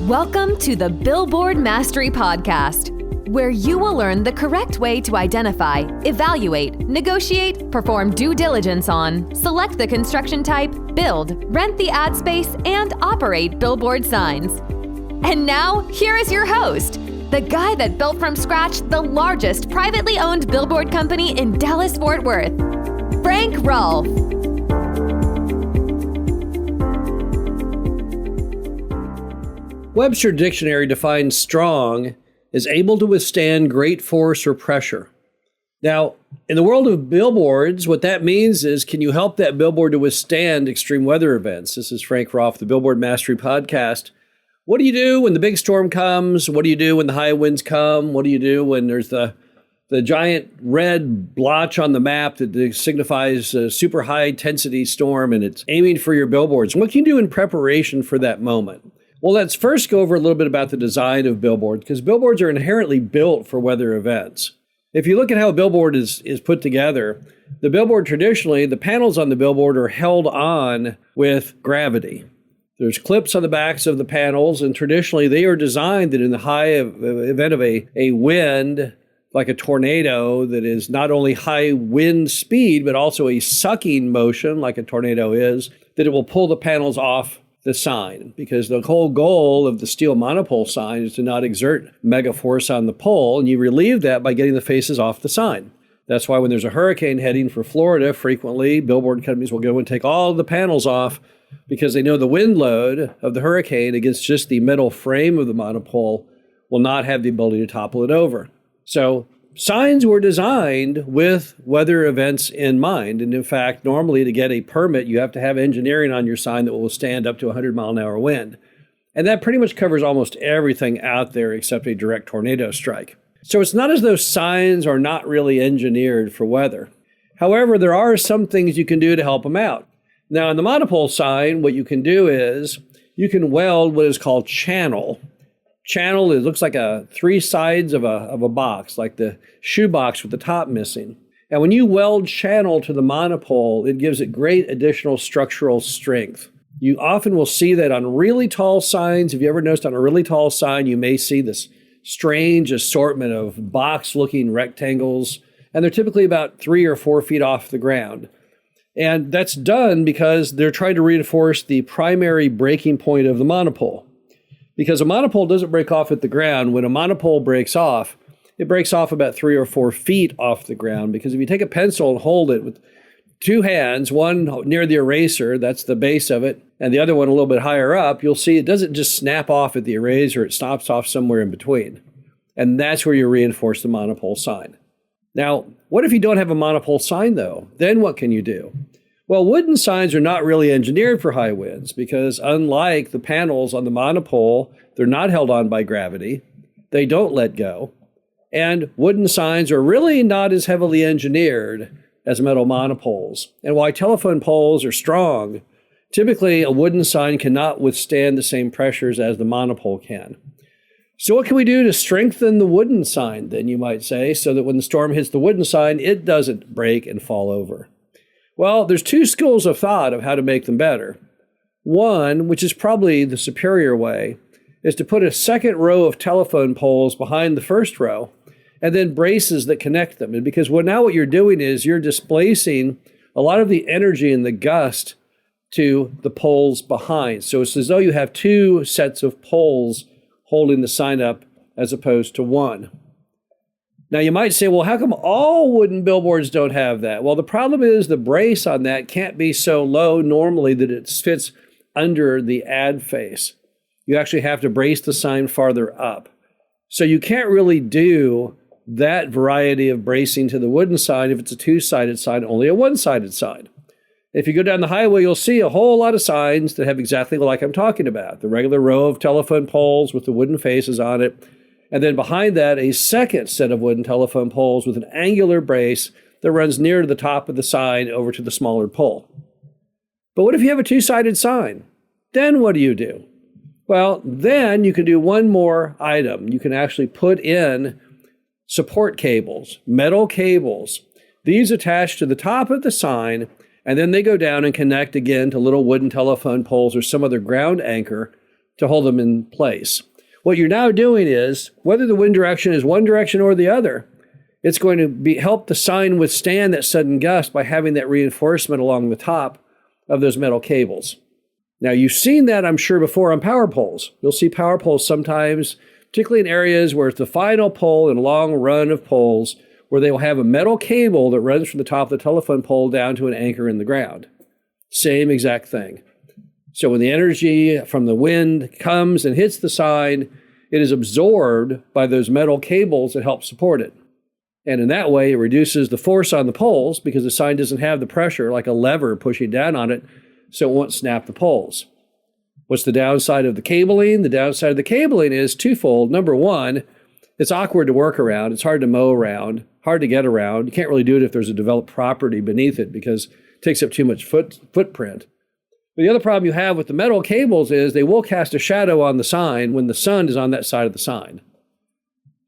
Welcome to the Billboard Mastery Podcast, where you will learn the correct way to identify, evaluate, negotiate, perform due diligence on, select the construction type, build, rent the ad space, and operate billboard signs. And now, here is your host, the guy that built from scratch the largest privately owned billboard company in Dallas-Fort Worth, Frank Rolfe. Webster Dictionary defines strong as able to withstand great force or pressure. Now, in the world of billboards, what that means is, can you help that billboard to withstand extreme weather events? This is Frank Rolfe, the Billboard Mastery Podcast. What do you do when the big storm comes? What do you do when the high winds come? What do you do when there's the giant red blotch on the map that signifies a super high intensity storm and it's aiming for your billboards? What can you do in preparation for that moment? Well, let's first go over a little bit about the design of billboards, because billboards are inherently built for weather events. If you look at how a billboard is put together, the billboard traditionally, the panels on the billboard are held on with gravity. There's clips on the backs of the panels, and traditionally they are designed that in the event of a wind, like a tornado that is not only high wind speed, but also a sucking motion like a tornado is, that it will pull the panels off the sign, because the whole goal of the steel monopole sign is to not exert mega force on the pole, and you relieve that by getting the faces off the sign. That's why when there's a hurricane heading for Florida, frequently billboard companies will go and take all the panels off because they know the wind load of the hurricane against just the metal frame of the monopole will not have the ability to topple it over. So signs were designed with weather events in mind. And in fact, normally to get a permit, you have to have engineering on your sign that will stand up to 100-mile-an-hour wind. And that pretty much covers almost everything out there except a direct tornado strike. So it's not as though signs are not really engineered for weather. However, there are some things you can do to help them out. Now, in the monopole sign, what you can do is you can weld what is called channel. Channel, it looks like three sides of a box, like the shoe box with the top missing. And when you weld channel to the monopole, it gives it great additional structural strength. You often will see that on really tall signs. If you ever noticed on a really tall sign, you may see this strange assortment of box-looking rectangles, and they're typically about 3 or 4 feet off the ground. And that's done because they're trying to reinforce the primary breaking point of the monopole. Because a monopole doesn't break off at the ground. When a monopole breaks off, it breaks off about 3 or 4 feet off the ground. Because if you take a pencil and hold it with two hands, one near the eraser, that's the base of it, and the other one a little bit higher up, you'll see it doesn't just snap off at the eraser, it stops off somewhere in between. And that's where you reinforce the monopole sign. Now, what if you don't have a monopole sign though? Then what can you do? Well, wooden signs are not really engineered for high winds because unlike the panels on the monopole, they're not held on by gravity. They don't let go. And wooden signs are really not as heavily engineered as metal monopoles. And while telephone poles are strong, typically a wooden sign cannot withstand the same pressures as the monopole can. So what can we do to strengthen the wooden sign, then you might say, so that when the storm hits the wooden sign, it doesn't break and fall over? Well, there's two schools of thought of how to make them better. One, which is probably the superior way, is to put a second row of telephone poles behind the first row and then braces that connect them. And because now what you're doing is you're displacing a lot of the energy and the gust to the poles behind. So it's as though you have two sets of poles holding the sign up as opposed to one. Now, you might say, well, how come all wooden billboards don't have that? Well, the problem is the brace on that can't be so low normally that it fits under the ad face. You actually have to brace the sign farther up. So you can't really do that variety of bracing to the wooden sign if it's a two-sided sign, only a one-sided sign. If you go down the highway, you'll see a whole lot of signs that have exactly like I'm talking about. The regular row of telephone poles with the wooden faces on it. And then behind that, a second set of wooden telephone poles with an angular brace that runs near to the top of the sign over to the smaller pole. But what if you have a two-sided sign? Then what do you do? Well, then you can do one more item. You can actually put in support cables, metal cables. These attach to the top of the sign, and then they go down and connect again to little wooden telephone poles or some other ground anchor to hold them in place. What you're now doing is, whether the wind direction is one direction or the other, it's going to help the sign withstand that sudden gust by having that reinforcement along the top of those metal cables. Now, you've seen that, I'm sure, before on power poles. You'll see power poles sometimes, particularly in areas where it's the final pole in a long run of poles, where they will have a metal cable that runs from the top of the telephone pole down to an anchor in the ground. Same exact thing. So when the energy from the wind comes and hits the sign, it is absorbed by those metal cables that help support it. And in that way, it reduces the force on the poles because the sign doesn't have the pressure like a lever pushing down on it, so it won't snap the poles. What's the downside of the cabling? The downside of the cabling is twofold. Number one, it's awkward to work around. It's hard to mow around, hard to get around. You can't really do it if there's a developed property beneath it because it takes up too much footprint. But the other problem you have with the metal cables is they will cast a shadow on the sign when the sun is on that side of the sign.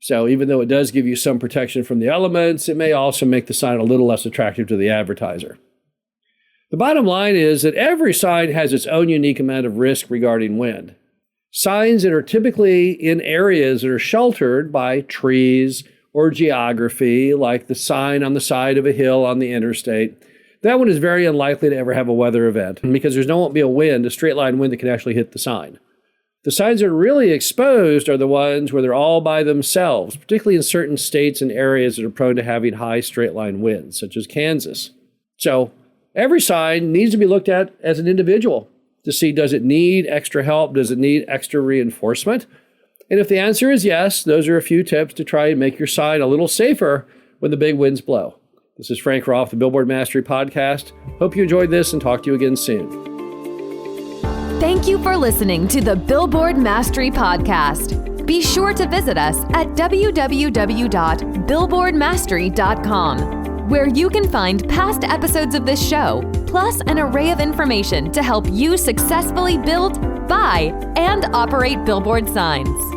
So even though it does give you some protection from the elements, it may also make the sign a little less attractive to the advertiser. The bottom line is that every sign has its own unique amount of risk regarding wind. Signs that are typically in areas that are sheltered by trees or geography, like the sign on the side of a hill on the interstate, that one is very unlikely to ever have a weather event because won't be a wind, a straight line wind that can actually hit the sign. The signs that are really exposed are the ones where they're all by themselves, particularly in certain states and areas that are prone to having high straight line winds, such as Kansas. So every sign needs to be looked at as an individual to see, does it need extra help? Does it need extra reinforcement? And if the answer is yes, those are a few tips to try and make your sign a little safer when the big winds blow. This is Frank Roth, the Billboard Mastery Podcast. Hope you enjoyed this and talk to you again soon. Thank you for listening to the Billboard Mastery Podcast. Be sure to visit us at www.billboardmastery.com, where you can find past episodes of this show, plus an array of information to help you successfully build, buy, and operate billboard signs.